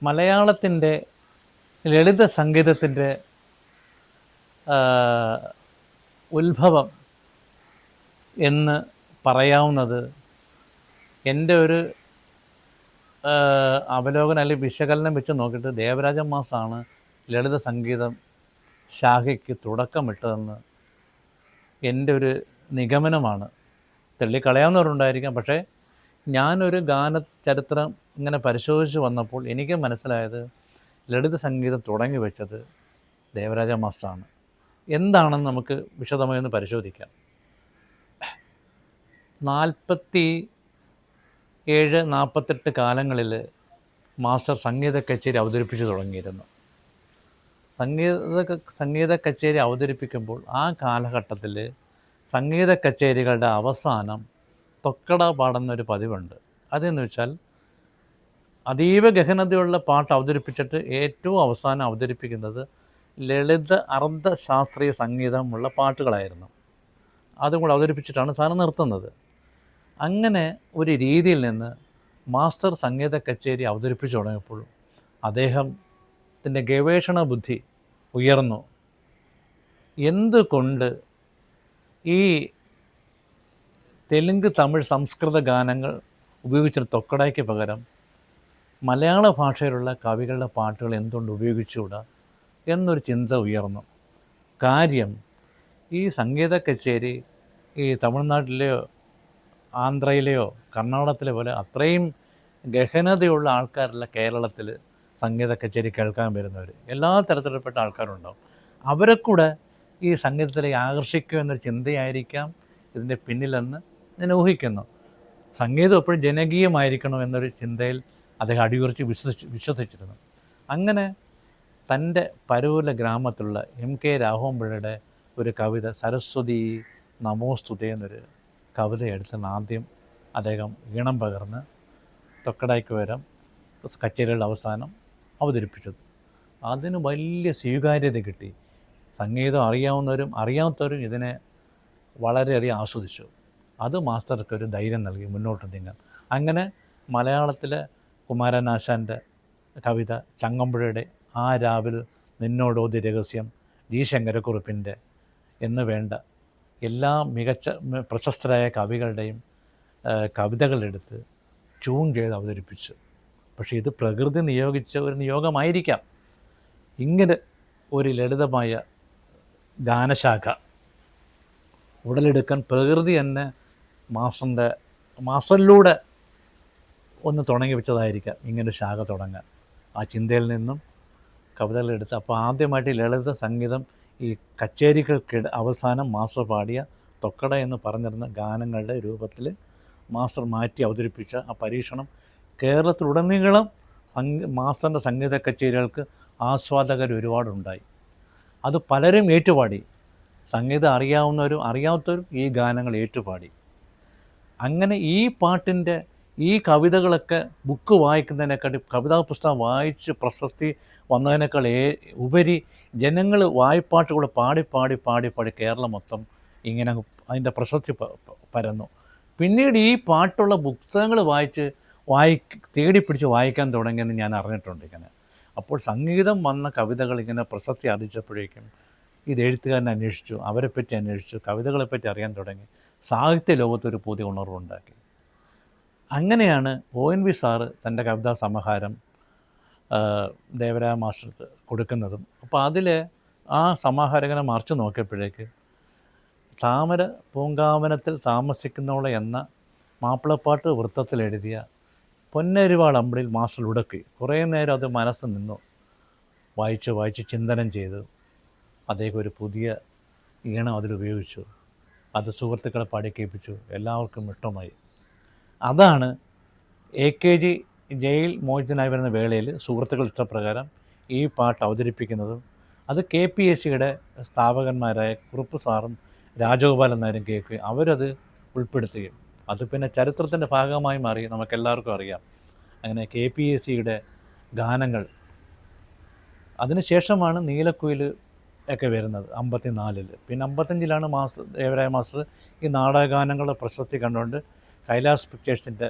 മലയാളത്തിൻ്റെ ലളിത സംഗീതത്തിൻ്റെ ഉത്ഭവം എന്ന് പറയാവുന്നത് എൻ്റെ ഒരു അവലോകനം അല്ലെങ്കിൽ വിശകലനം വെച്ച് നോക്കിയിട്ട് ദേവരാജൻ മാസ്റ്ററാണ് ലളിത സംഗീതം ശാഖയ്ക്ക് തുടക്കമിട്ടതെന്ന് എൻ്റെ ഒരു നിഗമനമാണ്. തള്ളിക്കളയാവുന്നവരുണ്ടായിരിക്കാം, പക്ഷേ ഞാനൊരു ഗാനചരിത്രം ഇങ്ങനെ പരിശോധിച്ച് വന്നപ്പോൾ എനിക്ക് മനസ്സിലായത് ലളിത സംഗീതം തുടങ്ങി വെച്ചത് ദേവരാജ മാസ്റ്ററാണ്. എന്താണെന്ന് നമുക്ക് വിശദമായി ഒന്ന് പരിശോധിക്കാം. 47-48 കാലങ്ങളിൽ മാസ്റ്റർ സംഗീത കച്ചേരി അവതരിപ്പിച്ചു തുടങ്ങിയിരുന്നു. സംഗീത കച്ചേരി അവതരിപ്പിക്കുമ്പോൾ ആ കാലഘട്ടത്തിൽ സംഗീത കച്ചേരികളുടെ അവസാനം തൊക്കട പാടുന്നൊരു പതിവുണ്ട്. അതെന്ന് വെച്ചാൽ അതീവ ഗഹനതയുള്ള പാട്ട് അവതരിപ്പിച്ചിട്ട് ഏറ്റവും അവസാനം അവതരിപ്പിക്കുന്നത് ലളിത അർദ്ധ ശാസ്ത്രീയ സംഗീതമുള്ള പാട്ടുകളായിരുന്നു. അതും കൂടെ അവതരിപ്പിച്ചിട്ടാണ് സാധനം നിർത്തുന്നത്. അങ്ങനെ ഒരു രീതിയിൽ നിന്ന് മാസ്റ്റർ സംഗീത കച്ചേരി അവതരിപ്പിച്ചു തുടങ്ങിയപ്പോൾ അദ്ദേഹത്തിൻ്റെ ഗവേഷണ ബുദ്ധി ഉയർന്നു. എന്തുകൊണ്ട് ഈ തെലുങ്ക്, തമിഴ്, സംസ്കൃത ഗാനങ്ങൾ ഉപയോഗിച്ച തൊക്കടയ്ക്ക് പകരം മലയാള ഭാഷയിലുള്ള കവികളുടെ പാട്ടുകൾ എന്തുകൊണ്ട് ഉപയോഗിച്ചുകൂടാ എന്നൊരു ചിന്ത ഉയർന്നു. കാര്യം, ഈ സംഗീത കച്ചേരി ഈ തമിഴ്നാട്ടിലെയോ ആന്ധ്രയിലെയോ കർണാടകത്തിലെ പോലെ അത്രയും ഗഹനതയുള്ള ആൾക്കാരല്ല കേരളത്തിൽ സംഗീത കച്ചേരി കേൾക്കാൻ വരുന്നവർ. എല്ലാ തരത്തിൽപ്പെട്ട ആൾക്കാരുണ്ടാവും. അവരെ കൂടെ ഈ സംഗീതത്തിലേക്ക് ആകർഷിക്കുക എന്നൊരു ചിന്തയായിരിക്കാം ഇതിൻ്റെ പിന്നിലെന്ന് ഞാൻ ഊഹിക്കുന്നു. സംഗീതം എപ്പോഴും ജനകീയമായിരിക്കണം എന്നൊരു ചിന്തയിൽ അദ്ദേഹം അടിയുറച്ച് വിശ്വസിച്ചിരുന്നു. അങ്ങനെ തൻ്റെ പരൂല ഗ്രാമത്തിലുള്ള MK രാഘവൻപിള്ളയുടെ ഒരു കവിത സരസ്വതി നമോസ്തുതേ എന്നൊരു കവിത എടുത്താണ് ആദ്യം അദ്ദേഹം ഈണം പകർന്ന് തൊക്കടായ്ക്ക് പകരം കച്ചേരികളുടെ അവസാനം അവതരിപ്പിച്ചത്. അതിന് വലിയ സ്വീകാര്യത കിട്ടി. സംഗീതം അറിയാവുന്നവരും അറിയാത്തവരും ഇതിനെ വളരെയധികം ആസ്വദിച്ചു. അത് മാസ്റ്റർക്ക് ഒരു ധൈര്യം നൽകി മുന്നോട്ട് നീങ്ങാൻ. അങ്ങനെ മലയാളത്തിലെ കുമാരനാശാൻ്റെ കവിത ചങ്ങമ്പുഴയുടെ ആ രാവിൽ നിന്നോടോതി രഹസ്യം, ജി ശങ്കരക്കുറുപ്പിൻ്റെ എന്ന് വേണ്ട എല്ലാ മികച്ച പ്രശസ്തരായ കവികളുടെയും കവിതകളെടുത്ത് ട്യൂൺ ചെയ്ത് അവതരിപ്പിച്ചു. പക്ഷേ ഇത് പ്രകൃതി നിയോഗിച്ച ഒരു നിയോഗമായിരിക്കാം. ഇങ്ങനെ ഒരു ലളിതമായ ഗാനശാഖ ഉടലെടുക്കാൻ പ്രകൃതി തന്നെ മാസ്റ്ററിലൂടെ ഒന്ന് തുടങ്ങി വെച്ചതായിരിക്കാം ഇങ്ങനൊരു ശാഖ തുടങ്ങാൻ. ആ ചിന്തയിൽ നിന്നും കവിതകളെടുത്ത് അപ്പോൾ ആദ്യമായിട്ട് ലളിത സംഗീതം ഈ കച്ചേരികൾക്ക് അവസാനം മാസ്റ്റർ പാടിയ തൊക്കട എന്ന് പറഞ്ഞിരുന്ന ഗാനങ്ങളുടെ രൂപത്തിൽ മാസ്റ്റർ മാറ്റി അവതരിപ്പിച്ച ആ പരീക്ഷണം കേരളത്തിലുടനീളം മാസ്റ്ററിൻ്റെ സംഗീത കച്ചേരികൾക്ക് ആസ്വാദകർ ഒരുപാടുണ്ടായി. അത് പലരും ഏറ്റുപാടി. സംഗീതം അറിയാവുന്നവരും അറിയാത്തവരും ഈ ഗാനങ്ങൾ ഏറ്റുപാടി. അങ്ങനെ ഈ പാട്ടിൻ്റെ ഈ കവിതകളൊക്കെ ബുക്ക് വായിക്കുന്നതിനേക്കാൾ കവിതാ പുസ്തകം വായിച്ച് പ്രശസ്തി വന്നതിനേക്കാൾ ഉപരി ജനങ്ങൾ വായ്പാട്ടുകൾ പാടി പാടി പാടി പാടി കേരളം മൊത്തം ഇങ്ങനെ അതിൻ്റെ പ്രശസ്തി പരന്നു. പിന്നീട് ഈ പാട്ടുള്ള പുസ്തകങ്ങൾ തേടിപ്പിടിച്ച് വായിക്കാൻ തുടങ്ങിയെന്ന് ഞാൻ അറിഞ്ഞിട്ടുണ്ട് ഇങ്ങനെ. അപ്പോൾ സംഗീതം വന്ന കവിതകൾ ഇങ്ങനെ പ്രശസ്തി അറിയിച്ചപ്പോഴേക്കും ഇത് എഴുത്തുകാരനെ അന്വേഷിച്ചു, അവരെപ്പറ്റി അന്വേഷിച്ചു, കവിതകളെപ്പറ്റി അറിയാൻ തുടങ്ങി. സാഹിത്യ ലോകത്തൊരു പുതിയ ഉണർവുണ്ടാക്കി. അങ്ങനെയാണ് ONV സാറ് തൻ്റെ കവിതാ സമാഹാരം ദേവരാജ മാസ്റ്റർക്ക് കൊടുക്കുന്നതും. അപ്പോൾ അതിൽ ആ സമാഹാരങ്ങനെ മറിച്ച് നോക്കിയപ്പോഴേക്ക് താമര പൂങ്കാവനത്തിൽ താമസിക്കുന്നവളെ എന്ന മാപ്പിളപ്പാട്ട് വൃത്തത്തിലെഴുതിയ പൊന്നരിവാൾ അമ്പിളിൽ മാസ്റ്റർ ഉടക്കി. കുറേ നേരം അത് മനസ്സ് നിന്നു. വായിച്ച് ചിന്തനം ചെയ്തു. അദ്ദേഹം ഒരു പുതിയ ഈണം അതിലുപയോഗിച്ചു. അത് സുഹൃത്തുക്കളെ പാടി കേൾപ്പിച്ചു. എല്ലാവർക്കും ഇഷ്ടമായി. അതാണ് AKG ജയിൽ മോചിതനായി വരുന്ന വേളയിൽ സുഹൃത്തുക്കൾ ഇഷ്ടപ്രകാരം ഈ പാട്ട് അവതരിപ്പിക്കുന്നതും അത് KPSCയുടെ സ്ഥാപകന്മാരായ കുറുപ്പ് സാറും രാജഗോപാലൻ നായരും കേൾക്കുകയും അവരത് ഉൾപ്പെടുത്തുകയും അത് പിന്നെ ചരിത്രത്തിൻ്റെ ഭാഗമായി മാറി. നമുക്കെല്ലാവർക്കും അറിയാം. അങ്ങനെ KPSCയുടെ ഗാനങ്ങൾ അതിനുശേഷമാണ് നീലക്കുയിൽ ഒക്കെ വരുന്നത് 54-ൽ. പിന്നെ 55-ലാണ് ദേവരായ മാസ്റ്റർ ഈ നാടകഗാനങ്ങളുടെ പ്രശസ്തി കണ്ടുകൊണ്ട് കൈലാസ് പിക്ചേഴ്സിൻ്റെ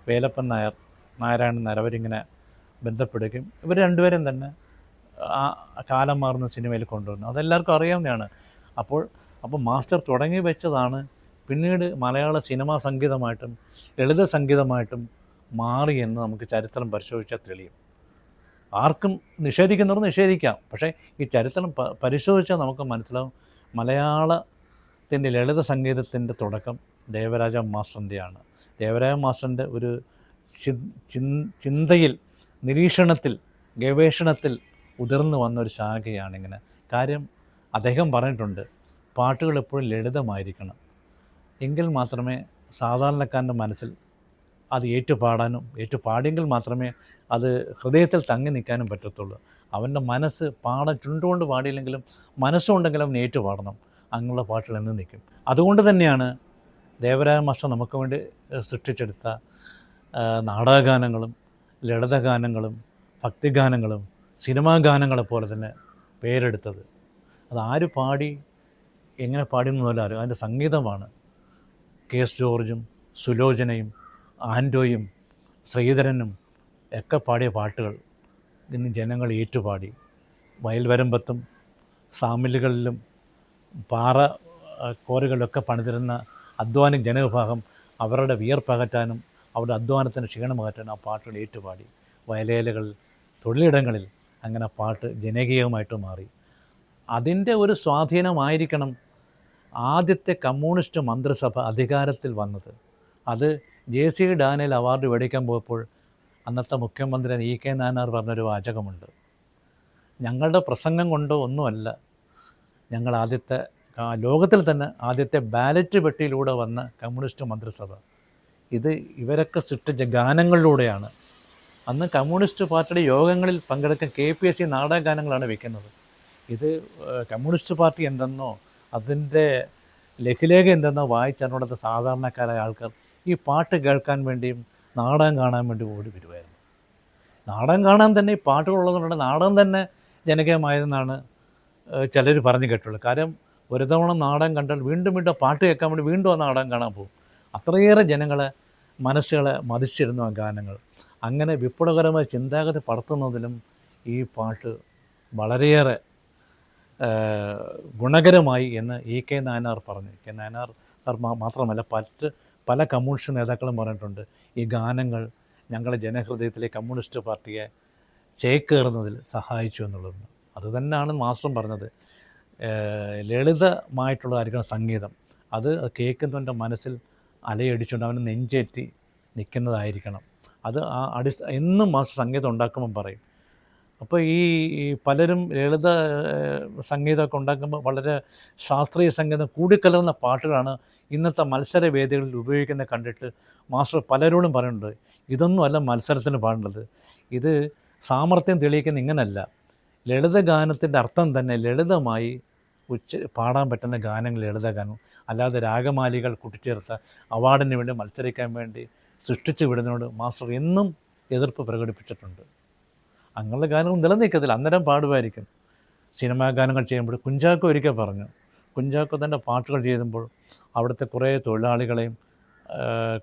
വേലപ്പൻ നായർ, നാരായണൻ നായർ അവരിങ്ങനെ ബന്ധപ്പെടുകയും ഇവർ രണ്ടുപേരും തന്നെ ആ കാലം മാറുന്ന സിനിമയിൽ കൊണ്ടുവന്നു. അതെല്ലാവർക്കും അറിയാവുന്നതാണ്. അപ്പോൾ അപ്പോൾ മാസ്റ്റർ തുടങ്ങി വെച്ചതാണ് പിന്നീട് മലയാള സിനിമാ സംഗീതമായിട്ടും ലളിത സംഗീതമായിട്ടും മാറിയെന്ന് നമുക്ക് ചരിത്രം പരിശോധിച്ചാൽ തെളിയും. ആർക്കും നിഷേധിക്കുന്നവർ നിഷേധിക്കാം, പക്ഷേ ഈ ചരിത്രം പരിശോധിച്ചാൽ നമുക്ക് മനസ്സിലാവും മലയാളത്തിൻ്റെ ലളിത സംഗീതത്തിൻ്റെ തുടക്കം ദേവരാജ മാസ്റ്ററിൻ്റെയാണ്. ദേവരാജ മാസ്റ്ററിൻ്റെ ഒരു ചിന്തയിൽ, നിരീക്ഷണത്തിൽ, ഗവേഷണത്തിൽ ഉതിർന്നു വന്ന ഒരു ശാഖയാണിങ്ങനെ. കാര്യം അദ്ദേഹം പറഞ്ഞിട്ടുണ്ട്, പാട്ടുകൾ എപ്പോഴും ലളിതമായിരിക്കണം, എങ്കിൽ മാത്രമേ സാധാരണക്കാരൻ്റെ മനസ്സിൽ അത് ഏറ്റുപാടാനും ഏറ്റുപാടിയെങ്കിൽ മാത്രമേ അത് ഹൃദയത്തിൽ തങ്ങി നിൽക്കാനും പറ്റത്തുള്ളൂ. അവൻ്റെ മനസ്സ് ചുണ്ടുകൊണ്ട് പാടിയില്ലെങ്കിലും മനസ്സുണ്ടെങ്കിലും അവൻ ഏറ്റുപാടണം. അങ്ങനെയുള്ള പാട്ടുകൾ എന്ന് നിൽക്കും. അതുകൊണ്ട് തന്നെയാണ് ദേവരാജ മാസ്റ്റർ നമുക്ക് വേണ്ടി സൃഷ്ടിച്ചെടുത്ത നാടകഗാനങ്ങളും ലളിതഗാനങ്ങളും ഭക്തിഗാനങ്ങളും സിനിമാ ഗാനങ്ങളെപ്പോലെ തന്നെ പേരെടുത്തത്. അതാര് പാടി എങ്ങനെ പാടിയെന്നല്ല അറിയും, അതിൻ്റെ സംഗീതമാണ്. കെ എസ് ജോർജും സുലോചനയും ആൻറ്റോയും ശ്രീധരനും ഒക്കെ പാടിയ പാട്ടുകൾ ഇന്ന് ജനങ്ങൾ ഏറ്റുപാടി. വയൽവരമ്പത്തും സാമിലുകളിലും പാറ കോറുകളിലൊക്കെ പണിതിരുന്ന അധ്വാനിക ജനവിഭാഗം അവരുടെ വിയർപ്പകറ്റാനും അവരുടെ അധ്വാനത്തിന് ക്ഷീണമകറ്റാനും ആ പാട്ടുകൾ ഏറ്റുപാടി. വയലേലകളിൽ, തൊഴിലിടങ്ങളിൽ അങ്ങനെ പാട്ട് ജനകീയമായിട്ട് മാറി. അതിൻ്റെ ഒരു സ്വാധീനമായിരിക്കണം ആദ്യത്തെ കമ്മ്യൂണിസ്റ്റ് മന്ത്രിസഭ അധികാരത്തിൽ വന്നത്. അത് JC ഡാനിയൽ അവാർഡ് മേടിക്കാൻ പോയപ്പോൾ അന്നത്തെ മുഖ്യമന്ത്രി EK നായനാർ പറഞ്ഞൊരു വാചകമുണ്ട്, ഞങ്ങളുടെ പ്രസംഗം കൊണ്ടോ ഒന്നുമല്ല, ഞങ്ങൾ ആദ്യത്തെ ലോകത്തിൽ തന്നെ ആദ്യത്തെ ബാലറ്റ് പെട്ടിയിലൂടെ വന്ന കമ്മ്യൂണിസ്റ്റ് മന്ത്രിസഭ, ഇത് ഇവരൊക്കെ സൃഷ്ടിച്ച ഗാനങ്ങളിലൂടെയാണ്. അന്ന് കമ്മ്യൂണിസ്റ്റ് പാർട്ടിയുടെ യോഗങ്ങളിൽ പങ്കെടുക്കാൻ KPSC നാടക ഗാനങ്ങളാണ് വെക്കുന്നത്. ഇത് കമ്മ്യൂണിസ്റ്റ് പാർട്ടി എന്തെന്നോ അതിൻ്റെ ലഘുലേഖ എന്തെന്നോ വായിച്ചറിഞ്ഞുകൊടുത്ത സാധാരണക്കാരായ ആൾക്കാർ ഈ പാട്ട് കേൾക്കാൻ വേണ്ടിയും നാടകം കാണാൻ വേണ്ടി ഓടി വരുമായിരുന്നു. നാടകം കാണാൻ തന്നെ ഈ പാട്ടുകളുള്ളതുകൊണ്ട് നാടകം തന്നെ ജനകീയമായതെന്നാണ് ചിലർ പറഞ്ഞു കേട്ടുള്ളൂ. കാര്യം ഒരു തവണ നാടകം കണ്ടാൽ വീണ്ടും വീണ്ടും പാട്ട് കേൾക്കാൻ വേണ്ടി വീണ്ടും ആ നാടകം കാണാൻ പോകും. അത്രയേറെ ജനങ്ങളെ മനസ്സുകളെ മതിച്ചിരുന്നു ആ ഗാനങ്ങൾ. അങ്ങനെ വിപ്ലവകരമായ ചിന്താഗതി പടർത്തുന്നതിലും ഈ പാട്ട് വളരെയേറെ ഗുണകരമായി എന്ന് EK നായനാർ പറഞ്ഞു. EK നായനാർ സാർ മാത്രമല്ല പല കമ്മ്യൂണിസ്റ്റ് നേതാക്കളും പറഞ്ഞിട്ടുണ്ട്, ഈ ഗാനങ്ങൾ ഞങ്ങളുടെ ജനഹൃദയത്തിലെ കമ്മ്യൂണിസ്റ്റ് പാർട്ടിയെ ചേക്കേറുന്നതിൽ സഹായിച്ചു എന്നുള്ളത്. അതുതന്നെയാണ് മാസ്റ്ററും പറഞ്ഞത്, ലളിതമായിട്ടുള്ളതായിരിക്കണം സംഗീതം, അത് കേൾക്കുന്നവൻ്റെ മനസ്സിൽ അലയടിച്ചുകൊണ്ട് അവനെ നെഞ്ചേറ്റി നിൽക്കുന്നതായിരിക്കണം. അത് എന്നും മാസ്റ്റർ സംഗീതം ഉണ്ടാക്കുമ്പം പറയും. അപ്പോൾ ഈ പലരും ലളിത സംഗീതമൊക്കെ ഉണ്ടാക്കുമ്പോൾ വളരെ ശാസ്ത്രീയ സംഗീതം കൂടിക്കലർന്ന പാട്ടുകളാണ് ഇന്നത്തെ മത്സര വേദികളിൽ ഉപയോഗിക്കുന്നത് കണ്ടിട്ട് മാസ്റ്റർ പലരോടും പറയുന്നുണ്ട്, ഇതൊന്നും അല്ല മത്സരത്തിന് പാടേണ്ടത്, ഇത് സാമർത്ഥ്യം തെളിയിക്കുന്ന ഇങ്ങനല്ല, ലളിത ഗാനത്തിൻ്റെ അർത്ഥം തന്നെ ലളിതമായി പാടാൻ പറ്റുന്ന ഗാനങ്ങൾ ലളിതഗാനം, അല്ലാതെ രാഗമാലികൾ കൂട്ടിച്ചേർത്ത അവാർഡിന് വേണ്ടി മത്സരിക്കാൻ വേണ്ടി സൃഷ്ടിച്ചു വിടുന്നതിനോട് മാസ്റ്റർ എന്നും എതിർപ്പ് പ്രകടിപ്പിച്ചിട്ടുണ്ട്. അങ്ങനെയുള്ള ഗാനങ്ങൾ നിലനിൽക്കത്തില്ല, അന്നേരം പാടുമായിരിക്കും. സിനിമാ ഗാനങ്ങൾ ചെയ്യുമ്പോൾ കുഞ്ചാക്കോ ഒരിക്കൽ പറഞ്ഞു, കുഞ്ചാക്കോ തൻ്റെ പാട്ടുകൾ ചെയ്യുമ്പോൾ അവിടുത്തെ കുറേ തൊഴിലാളികളെയും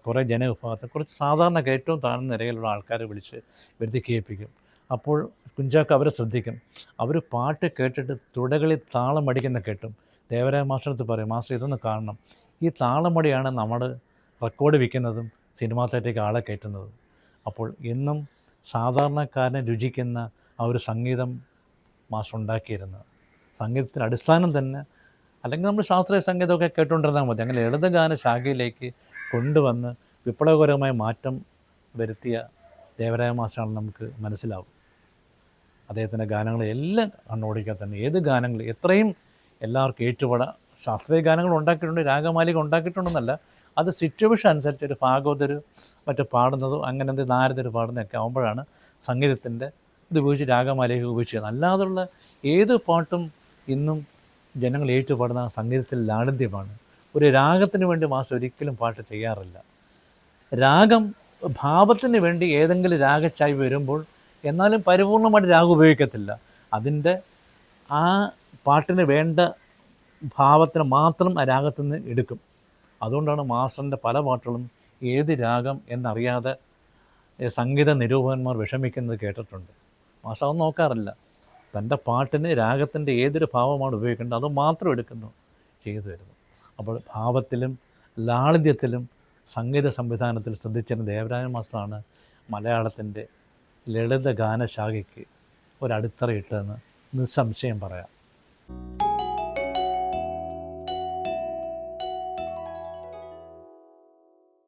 കുറേ ജനവിഭാഗത്തെ കുറച്ച് സാധാരണ ഏറ്റവും താഴ്ന്ന നിരയിലുള്ള ആൾക്കാരെ വിളിച്ച് വരുത്തി കേൾപ്പിക്കും. അപ്പോൾ കുഞ്ചാക്കോ അവരെ ശ്രദ്ധിക്കും. അവർ പാട്ട് കേട്ടിട്ട് തുടകളിൽ താളം അടിക്കുന്ന കേട്ടും ദേവരായ മാസ്റ്റർ പറയും, മാസ്റ്റർ ഇതൊന്ന് കാണണം, ഈ താളമടിയാണ് നമ്മൾ റെക്കോർഡ് വിൽക്കുന്നതും സിനിമാ തിയേറ്ററിലേക്ക് ആളെ കയറ്റുന്നതും. അപ്പോൾ എന്നും സാധാരണക്കാരനെ രുചിക്കുന്ന ആ ഒരു സംഗീതം മാസ്റ്റർ ഉണ്ടാക്കിയിരുന്നത്. സംഗീതത്തിൻ്റെ അടിസ്ഥാനം തന്നെ, അല്ലെങ്കിൽ നമ്മൾ ശാസ്ത്രീയ സംഗീതമൊക്കെ കേട്ടുകൊണ്ടിരുന്നാൽ മതി, അങ്ങനെ ലളിതഗാന ശാഖയിലേക്ക് കൊണ്ടുവന്ന് വിപ്ലവകരമായ മാറ്റം വരുത്തിയ ദേവരായ മാസ്റ്ററാണെന്ന് നമുക്ക് മനസ്സിലാവും. അദ്ദേഹത്തിൻ്റെ ഗാനങ്ങളെല്ലാം കണ്ണോടിക്കാൻ തന്നെ ഏത് ഗാനങ്ങൾ എത്രയും എല്ലാവർക്കും ഏറ്റുപാടാം. ശാസ്ത്രീയ ഗാനങ്ങൾ ഉണ്ടാക്കിയിട്ടുണ്ട്, രാഗമാലിക ഉണ്ടാക്കിയിട്ടുണ്ടെന്നല്ല, അത് സിറ്റുവേഷൻ അനുസരിച്ച് ഒരു ഭാഗവതർ മറ്റു പാടുന്നതോ അങ്ങനെ എന്ത് നാരദർ പാടുന്നതൊക്കെ ആകുമ്പോഴാണ് സംഗീതത്തിൻ്റെ ഇത് ഉപയോഗിച്ച് രാഗമാലിക ഉപയോഗിച്ചത്. അല്ലാതുള്ള ഏത് പാട്ടും ഇന്നും ജനങ്ങൾ ഏറ്റുപാടുന്ന സംഗീതത്തിൽ ലാളിത്യമാണ്. ഒരു രാഗത്തിന് വേണ്ടി മാസ്റ്റർ ഒരിക്കലും പാട്ട് ചെയ്യാറില്ല. രാഗം ഭാവത്തിന് വേണ്ടി ഏതെങ്കിലും രാഗച്ചായ്വ് വരുമ്പോൾ എന്നാലും പരിപൂർണമായിട്ട് രാഗം ഉപയോഗിക്കത്തില്ല, അതിൻ്റെ ആ പാട്ടിന് വേണ്ട ഭാവത്തിന് മാത്രം ആ രാഗത്തിൽ നിന്ന് എടുക്കും. അതുകൊണ്ടാണ് മാസ്റ്ററിൻ്റെ പല പാട്ടുകളും ഏത് രാഗം എന്നറിയാതെ സംഗീത നിരൂപകന്മാർ വിഷമിക്കുന്നത് കേട്ടിട്ടുണ്ട്. മാഷ് അതൊന്നും നോക്കാറില്ല. തൻ്റെ പാട്ടിന് രാഗത്തിൻ്റെ ഏതൊരു ഭാവമാണ് ഉപയോഗിക്കേണ്ടത് അത് മാത്രം എടുക്കുന്നു, ചെയ്തു വരുന്നു. അപ്പോൾ ഭാവത്തിലും ലാളിത്യത്തിലും സംഗീത സംവിധാനത്തിൽ ശ്രദ്ധിച്ചിരുന്ന ദേവരാജൻ മാസ്റ്ററാണ് മലയാളത്തിൻ്റെ ലളിത ഗാനശാഖയ്ക്ക് ഒരടിത്തറയിട്ടതെന്ന് നിസ്സംശയം പറയാം.